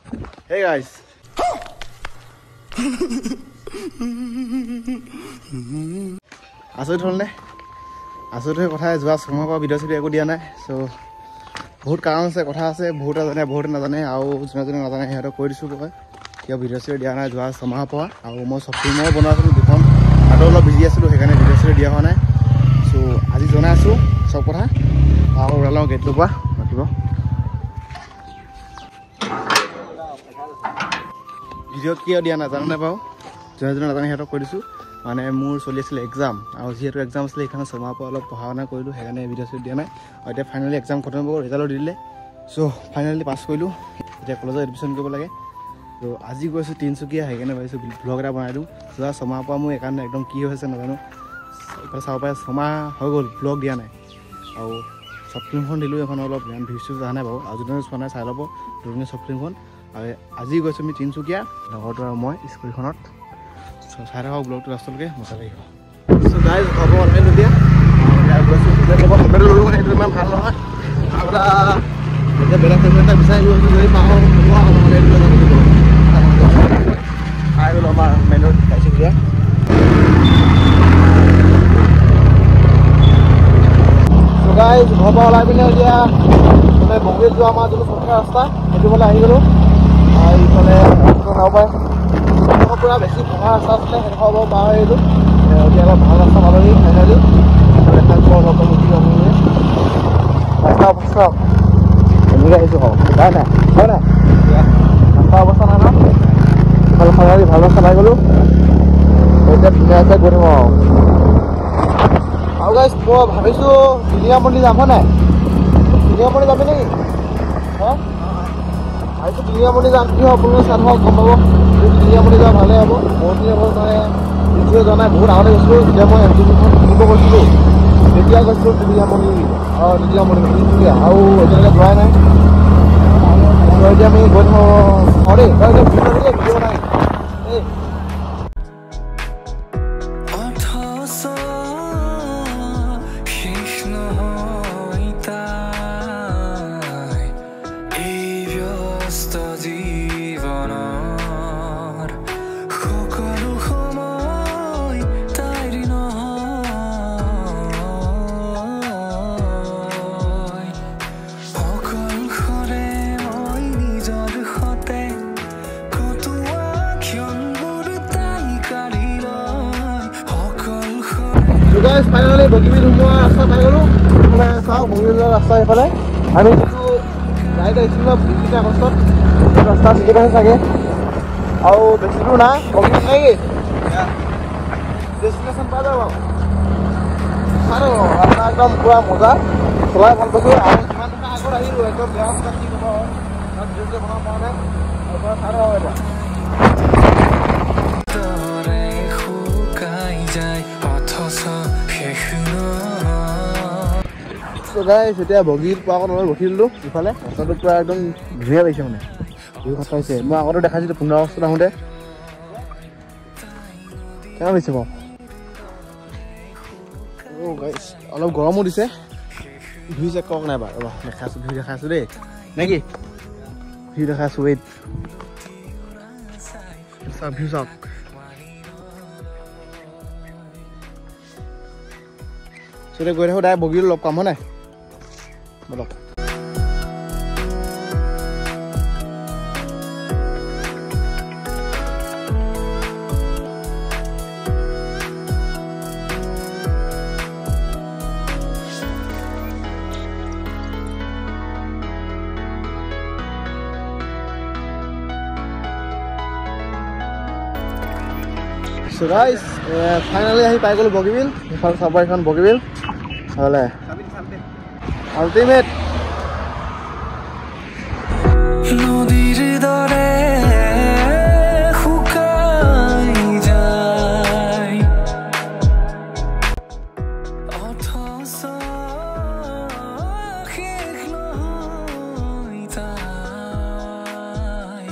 Hey guys. আচৰিত হ'লনে? আচৰিত হৈ কথা যোৱা ছমাহৰ পৰা ভিডিঅ' চিডিঅ' একো দিয়া নাই। চ' বহুত কাৰণ আছে, কথা আছে, বহুতে জানে বহুতে নাজানে, আৰু যোনে নাজানে সিহঁতক কৈ দিছোঁ মই কিয় ভিডিঅ' চিডিঅ' দিয়া নাই যোৱা ছমাহৰ পৰা। আৰু মই চব ফিল্মো বনোৱা আছিলোঁ দুখন, তাতো অলপ বিজি আছিলোঁ, সেইকাৰণে ভিডিঅ' চিডিঅ' দিয়া হোৱা নাই। চ' আজি জনাই আছোঁ চব কথা। আৰু ওলাওঁ গেটটোৰ পৰা মাতিব। ভিডিঅ'ত কিয় দিয়া নাজানো নাই বাৰু, যোনে নাজানে সিহঁতক কৈ দিছোঁ। মানে মোৰ চলি আছিলে এক্সাম, আৰু যিহেতু এক্সাম আছিলে সেইকাৰণে ছমাহৰ পৰা অলপ পঢ়া শুনা কৰিলোঁ, সেইকাৰণে ভিডিঅ' চিডিঅ' দিয়া নাই। আৰু এতিয়া ফাইনেলি এক্সাম খতম হ'ব, ৰিজাল্টো দি দিলে। চ' ফাইনেলি পাছ কৰিলোঁ, এতিয়া কলেজত এডমিশ্যন কৰিব লাগে। ত' আজি গৈছোঁ তিনিচুকীয়া, সেইকাৰণে ভাবিছোঁ ব্লগ এটা বনাই দিওঁ। যোৱা ছমাহৰ পৰা মোৰ এইকাৰণে একদম কি হৈছে নাজানো, এইফালে চাব পাৰে ছমাহ হৈ গ'ল ব্লগ দিয়া নাই। আৰু চব ফিল্মখন দিলোঁ, এখন অলপ ইমান ভিউজ অহা নাই বাৰু, আৰু যোনে চোৱা নাই চাই ল'ব দুজনীয়া চব ফিল্মখন। আৰু আজি গৈছোঁ আমি তিনিচুকীয়া, লগৰটো আৰু মই স্কুলখনত। চাই থাকক ব্লগটো লাষ্টলৈকে, মজা লাগিব। চ' গাইজ হ'ব অনলাইন এতিয়া গৈছোঁ, হেলমেট ল'লোঁ মানে সেইটো ইমান ভাল নহয়। আৰু এতিয়া বেলেগ হেলমেট এটা বিচাৰি গৈছোঁ, যদি পাওঁ খাই গ'লোঁ আমাৰ মেইন ৰোড তিনিচুকীয়া। চ' গাইজ ঘৰৰ পৰা ওলাই পিনে এতিয়া মানে বগীত যোৱা আমাৰ যোনটো চৰকাৰ ৰাস্তা সেইটো ফালে আহি গ'লোঁ। ইফালে চাব পাৰে পুৰা বেছি ভঙা ৰাস্তা আছিলে, সেইটো হ'ব পাৰ আহিলোঁ। এতিয়া অলপ ভাল ৰাস্তা পালোহি ফাইনেলি। ৰাস্তা অৱস্থা এনেকৈ আহিছোঁ হওক উপায় নাই, হয় নাই? ৰাস্তা অৱস্থা নাই ন, ইফালে ফাইনেলি ভাল ৰাস্তা পাই গ'লোঁ। এতিয়া ধুনীয়া আছে গৈ থাকোঁ আৰু গাইজ মই ভাবিছোঁ টিলিঙা মন্দিৰ যাম, হয় নাই? টিলিঙা মন্দিৰ যাবি নেকি? হা ভাবিছোঁ টিলিঙা মন্দিৰ যাম, কি হয় আপোনালোকে চাই থাকক গম পাব। টিলিঙা মন্দিৰ যাম ভালেই হ'ব। বহুত দিন হ'ল মানে নিজে যোৱা নাই, বহুত আগতে গৈছিলোঁ যেতিয়া মই এমটিভিখন কিনিব গৈছিলোঁ, তেতিয়া গৈছিলোঁ টিলিঙা মন্দিৰ তিনিচুকীয়া, আৰু এতিয়ালৈকে যোৱাই নাই। এতিয়া আমি গৈ থাকোঁ দেই, ভিডিঅ' নাই দেই। ফাইনেলি বগীবিল সোমোৱা ৰাস্তা পাই গ'লোঁ। এইফালে চাওঁ বগীবিলৰ ৰাস্তা এইফালে আমি যিটো গাড়ীত আহিছিলোঁ বিশ আগষ্টত, ৰাস্তা টিকেট আছে চাগে, আৰু বেছি দূৰ নাই বগীবিল নেকি ডেষ্টিনেশ্যন পাই যাব বাৰু। চাই থাকোঁ ৰাস্তা একদম পুৰা মজা, চলাই ভাল পাইছোঁ। আৰু যিমান দিনা আগত আহিলোঁ একদম বেয়া ৰাস্তা কি হ'ব তাত ভিডিঅ' বনাব পৰা নাই। আৰু চাই থাকোঁ এতিয়া এতিয়া বগীত পোৱা আগত অলপ ৰখি দিলোঁ। ইফালে ৰাস্তাটো পুৰা একদম ধুনীয়া লাগিছে, মানে ভিউ কথা হৈছে। মই আগতে দেখাইছিলোঁ 15 আগষ্টত আহোঁতে, কেনেকুৱা লাগিছে বাৰু? অলপ গৰমো দিছে। ভিউ চেক কৰক নাই বাৰু, দেখাইছোঁ ভিউ দেখাইছোঁ দেই নেকি? ভিউ দেখাইছোঁ ৱেইট চাওক, ভিউ চাওক। এতিয়া গৈ থাকোঁ ডাইৰেক্ট বগীত লগ পাম, হয় নাই? বলক। So guys, finally আহি পাই গ'লোঁ বগীবিল। ইফালে চাব এখন বগীবিল হ'লে আল্টিমেট। নদীৰ দৰে শুকাই যায় অথচ শেষ নহয় তাই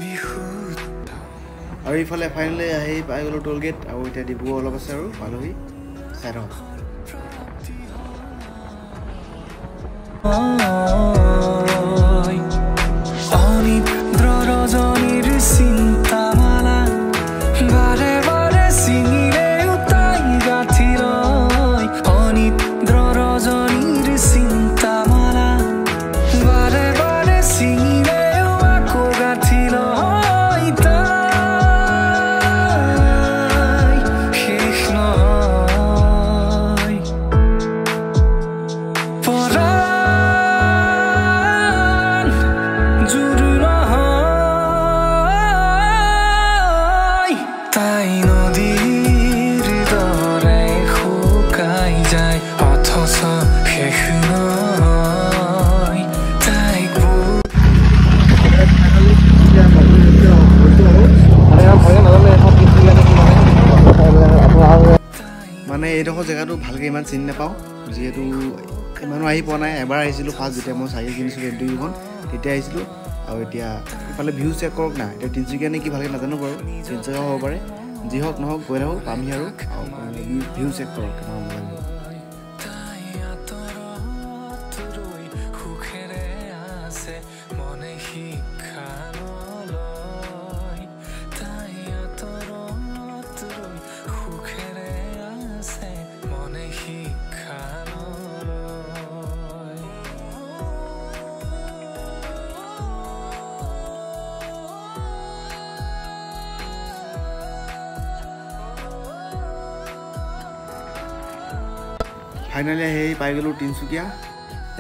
বিশুদ্ধ। আৰু ইফালে ফাইনেলি আহি পাই গ'লোঁ টোল গেট, আৰু এতিয়া ডিব্ৰুগড় অলপ আছে আৰু পালোহি। চাই থাকক। অনিদ্ৰৰ এইডোখৰ জেগাটো ভালকৈ ইমান চিনি নাপাওঁ যিহেতু ইমানো আহি পোৱা নাই এবাৰ আহিছিলোঁ ফাৰ্ষ্ট যেতিয়া মই চাইকেল কিনিছিলোঁ এডিখন তেতিয়া আহিছিলোঁ আৰু এতিয়া ইফালে ভিউ চেক কৰক না এতিয়া তিনিচুকীয়া নে কি ভালকৈ নাজানো বাৰু তিনিচুকীয়া হ'ব পাৰে যি হওক নহওক গৈ থাকোঁ পামহি আৰু ভিউ চেক কৰক ফাইনেলি সেই পাই গ'লোঁ তিনিচুকীয়া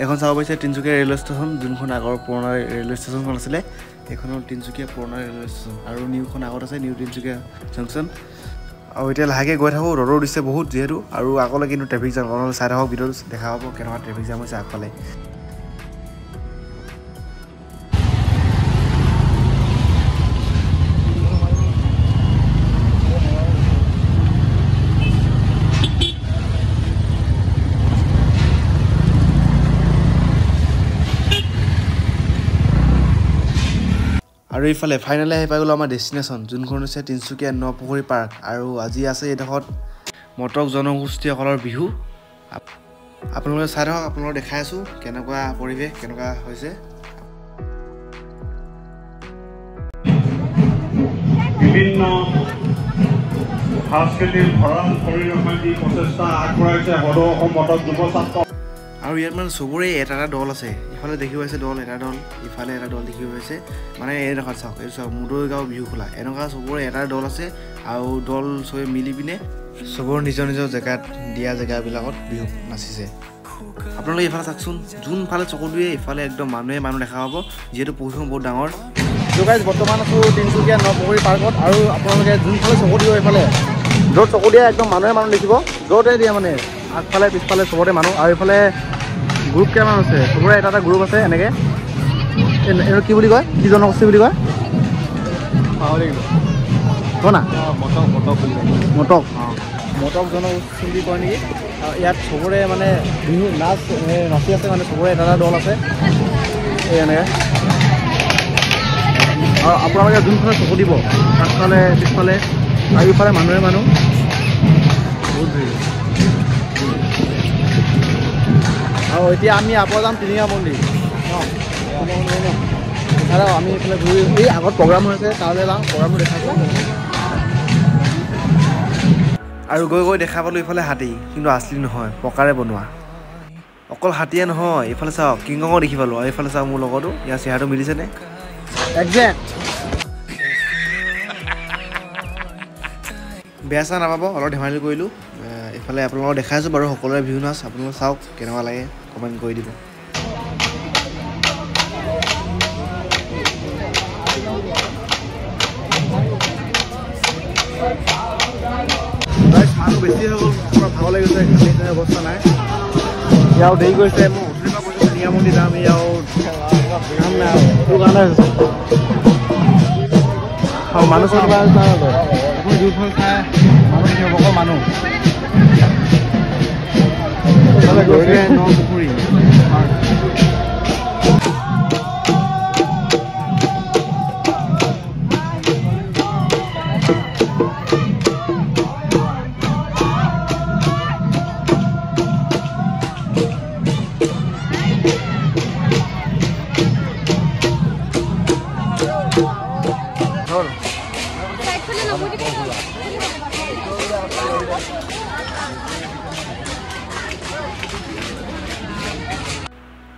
এখন চাব পাৰিছে তিনিচুকীয়া ৰেলৱে ষ্টেচন যোনখন আগৰ পুৰণা ৰেলৱে ষ্টেচনখন আছিলে সেইখনৰ তিনিচুকীয়া পুৰণা ৰেলৱে ষ্টেচন আৰু নিউখন আগত আছে নিউ তিনিচুকীয়া জংচন আৰু এতিয়া লাহেকৈ গৈ থাকোঁ ৰ'দো দিছে বহুত যিহেতু আৰু আগলৈ কিন্তু ট্ৰেফিক জাম নহ'লে চাই থাকক ভিডিঅ'টো দেখা পাব কেনেকুৱা ট্ৰেফিক জাম হৈছে আগফালে আৰু ইফালে ফাইনেলি আহি পাই গ'লোঁ আমাৰ ডেষ্টিনেশ্যন যোনখন হৈছে তিনিচুকীয়া নপুখুৰী পাৰ্ক আৰু আজি আছে এইডোখৰত মটক জনগোষ্ঠীসকলৰ বিহু আপোনালোকে চাই থাকক আপোনালোকক দেখাই আছোঁ কেনেকুৱা পৰিৱেশ কেনেকুৱা হৈছে বিভিন্ন সাংস্কৃতিক ভঁৰাল পৰিৱেশী প্ৰচেষ্টা আগবঢ়াইছে সদৌ অসম মটক যুৱ ছাত্ৰ আৰু ইয়াত মানে চবৰে এটা এটা দল আছে ইফালে দেখি পাইছে দল এটা দল ইফালে এটা দল দেখি পাইছে মানে এইডোখৰত চাওক এইটো চাওক মুদৈগাঁও বিহু খোলা এনেকুৱা চবৰে এটা দল আছে আৰু দল চবে মিলি পিনে চবৰ নিজৰ নিজৰ জেগাত দিয়া জেগাবিলাকত বিহু নাচিছে আপোনালোকে এইফালে চাওকচোন যোনফালে চকু দিয়ে ইফালে একদম মানুহ দেখা পাব যিহেতু পহুখন বহুত ডাঙৰ গাইজ বৰ্তমান আছোঁ তিনিচুকীয়া নপুখুৰী পাৰ্কত আৰু আপোনালোকে যোনফালে চকু দিব এইফালে য'ত চকু দিয়ে একদম মানুহ দেখিব য'তে দিয়ে মানে আগফালে পিছফালে চবতে মানুহ আৰু এইফালে গ্ৰুপ কেইটামান আছে চবৰে এটা এটা গ্ৰুপ আছে এনেকৈ এইটো কি বুলি কয় কি জনগোষ্ঠী বুলি কয় কয় না মটক মটক জনগোষ্ঠী বুলি কয় নেকি আৰু ইয়াত চবৰে মানে বিহু নাচি আছে মানে চবৰে এটা এটা দল আছে এই এনেকৈ আৰু আপোনালোকে যোনফালে চকু দিব আগফালে পিছফালে চাৰিওফালে মানুহ বহুত ভিৰ আৰু এতিয়া আমি আকৌ যাম টিলিঙা মন্দিৰ আৰু আমি এইফালে ঘূৰি এই আগত প্ৰগ্ৰাম হৈছে তালৈ যাওঁ প্ৰগ্ৰামটো দেখাইছোঁ আৰু গৈ দেখা পালোঁ ইফালে হাতী কিন্তু আচলি নহয় পকাৰে বনোৱা অকল হাতীয়ে নহয় এইফালে চাওক কিংকঙো দেখি পালোঁ আৰু এইফালে চাওক মোৰ লগতো ইয়াৰ চেহেৰাটো মিলিছেনে একজেক্ট বেয়া চাহ নাপাব অলপ ধেমালি কৰিলোঁ এইফালে আপোনালোকক দেখাইছোঁ বাৰু সকলোৰে বিহু নাচ আপোনালোকে চাওক কেনেকুৱা লাগে কমেণ্ট কৰি দিব মানুহ বেছি হৈ গ'ল পূৰা ভাগৰ লাগি গৈছে খালি অৱস্থা নাই ইয়াৰো দেৰি কৰিছে মই উঠি পৰা কৈছোঁ টিলিঙা মন্দিৰ যাম ইয়াৰো কাম নাই সেইটো কাৰণে হৈছে আৰু মানুহ চাব আপুনি দুখন চাই মানুহ কি হ'ব অকল মানুহ নপুখুৰী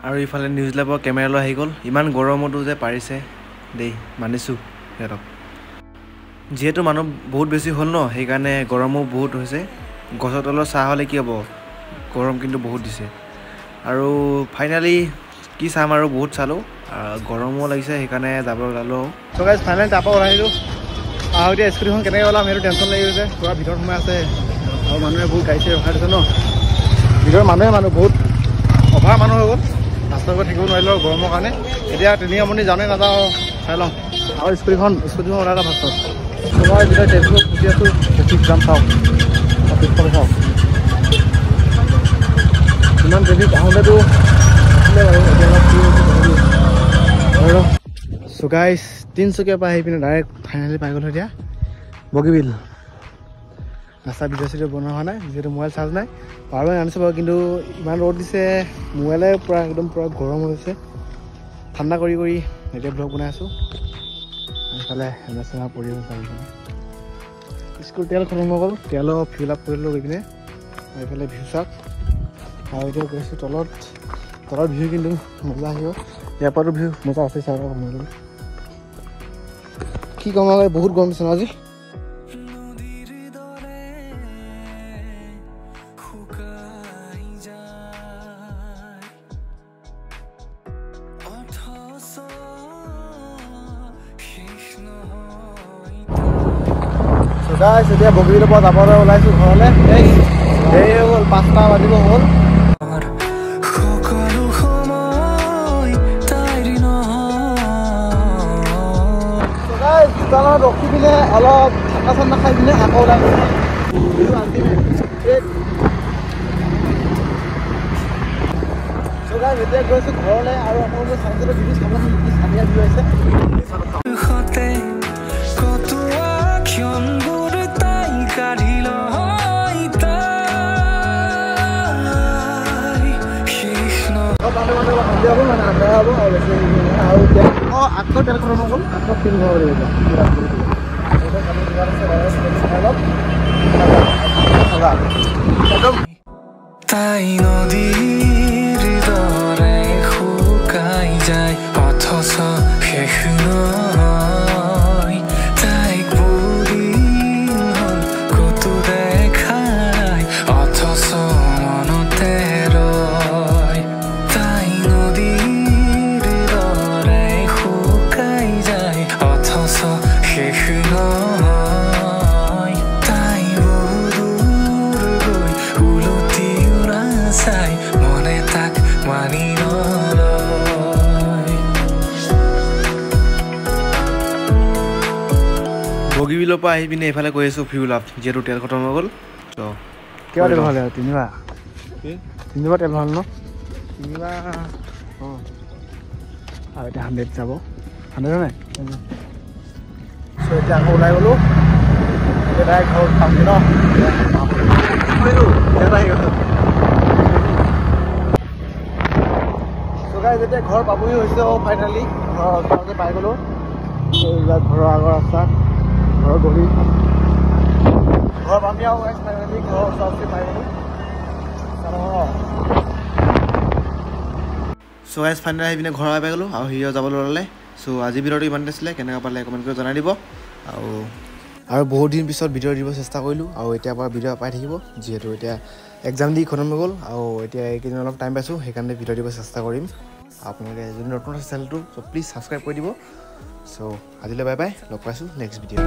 আৰু ইফালে নিউজ লাইভৰ কেমেৰালৈ আহি গ'ল ইমান গৰমতো যে পাৰিছে দেই মানিছোঁ সিহঁতক যিহেতু মানুহ বহুত বেছি হ'ল ন সেইকাৰণে গৰমো বহুত হৈছে গছৰ তলৰ চাহ হ'লে কি হ'ব গৰম কিন্তু বহুত দিছে আৰু ফাইনেলি কি চাম আৰু বহুত চালোঁ গৰমো লাগিছে সেইকাৰণে যাব ওলালোঁ চ' গাইজ ফাইনেলি তাৰপৰা ওলাই আহিলোঁ আৰু এতিয়া স্কুটিখন কেনেকৈ ওলাম সেইটো টেনশ্যন লাগি গৈছে পূৰা ভিতৰত সোমাই আছে আৰু মানুহে বহুত গাড়ী চাড়ী ৰখাই দিছে ন ভিতৰত মানুহ বহুত অভাৰ মানুহ হৈ গ'ল ৰাস্তাৰ পৰা থাকিব নোৱাৰিলোঁ গৰমৰ কাৰণে এতিয়া টিলিঙা মন্দিৰ যাওঁনে নাযাওঁ চাই লওঁ আৰু স্কুটিখন ওলাই এটা ফাৰ্ষ্টত মই যেতিয়া ট্ৰেফিকত ফুটি আছোঁ ট্ৰেফিক জাম চাওক পিছফালে চাওক ইমান ট্ৰেফিক আহোঁতেতো আছিলে বাৰু এতিয়া অলপ ফ্ৰী হৈছে আৰু চ' গাইছ তিনিচুকীয়াৰ পৰা আহি পিনে ডাইৰেক্ট ফাইনেলি পাই গ'লোঁ এতিয়া বগীবিল ৰাস্তা ভিডিঅ' চিডিঅ' বনোৱা হোৱা নাই যিহেতু মোবাইল চাৰ্জ নাই পাৱাৰ বেংক আনিছোঁ বাৰু কিন্তু ইমান ৰ'দ দিছে মোবাইলে পূৰা একদম পূৰা গৰম হৈছে ঠাণ্ডা কৰি এতিয়া ব্লগ বনাই আছোঁ এইফালে হেমা চেমা পৰি আছে স্কুল তেল খতম হৈ গ'ল তেলো ফিল আপ কৰিলোঁ গৈ পিনে এইফালে ভিউ চাওক আৰু এতিয়া গৈছোঁ তলত ভিউ কিন্তু মজা আহিব ইয়াৰ পৰাতো ভিউ মজা আছে চাওক কি ক'ম আৰু বহুত গৰম দিছে ন আজি এতিয়া বগীবিলৰ পৰা যাবলৈ ওলাইছোঁ ঘৰলৈ দেৰি হৈ গ'ল 5টা বাজিব হ'ল দোকানত ৰখি পিনে অলপ ঠাণ্ডা ঠাণ্ডা খাই পিনে আকৌ ওলাই গৈছে এতিয়া গৈছোঁ ঘৰলৈ আৰু আপোনালোকে চাইন্সৰ ভিডিঅ' চাব নেকি চানিয়া ভিডিঅ' আছে সন্ধিয়া হ'ব মানে আন্ধাৰ হ'ব আৰু বেছি আৰু এতিয়া আকৌ তেল খতম হৈ গ'ল আকৌ ফিল হ'ব লাগিব তাই নদীৰ দৰে শুকাই যায় অথচ শেষ নহয় তাইক বুলিন হ'ল ক'তো দেখা নাই অথচ মনতে ৰয় তাই নদীৰ দৰে শুকাই যায় অথচ শেষ নহয় তাই বহুদূৰ গৈ উলটি উৰা চাই মনে তাক মানি বগীবিলৰ পৰা আহি পিনে এইফালে গৈ আছোঁ ফিউল আপ যিহেতু তেল খতম হৈ গ'ল ত' কিমান তেল ভালে আৰু তিনিবাৰ তেল ভাল ন তিনিবাৰ অঁ আৰু এতিয়া 100 যাব 100 নাই চ' এতিয়া আকৌ ওলাই গ'লোঁ এতিয়া ডাইৰেক্ট ঘৰত খামগৈ ন যেতিয়া ঘৰ পাবহি হৈছে ফাইনেলি ঘৰৰ ওচৰতে পাই গ'লোঁ এইবিলাক ঘৰৰ আগৰ ৰাস্তা ঘৰৰ গলি ঘৰ পামি আৰু ফাইনেলি ঘৰৰ ওচৰতে পাই গ'লোঁ চ' গাইজ ফাইনেলি আহি পিনে ঘৰ পাই গ'লোঁ আৰু সিও যাবলৈ ল'লে চ' আজি ভিডিঅ'টো ইমানতে আছিলে কেনেকুৱা পালে কমেণ্ট কৰি জনাই দিব আৰু বহুত দিন পিছত ভিডিঅ' দিব চেষ্টা কৰিলোঁ আৰু এতিয়াৰ পৰা ভিডিঅ' পাই থাকিব যিহেতু এতিয়া এক্সাম দি খতম হৈ গ'ল আৰু এতিয়া এইকেইদিন অলপ টাইম পাইছোঁ সেইকাৰণে ভিডিঅ' দিব চেষ্টা কৰিম আপোনালোকে যদি নতুন আছে চেনেলটো চ' প্লিজ ছাবস্ক্ৰাইব কৰি দিব চ' আজিলৈ বাই বাই লগ পাইছোঁ নেক্সট ভিডিঅ'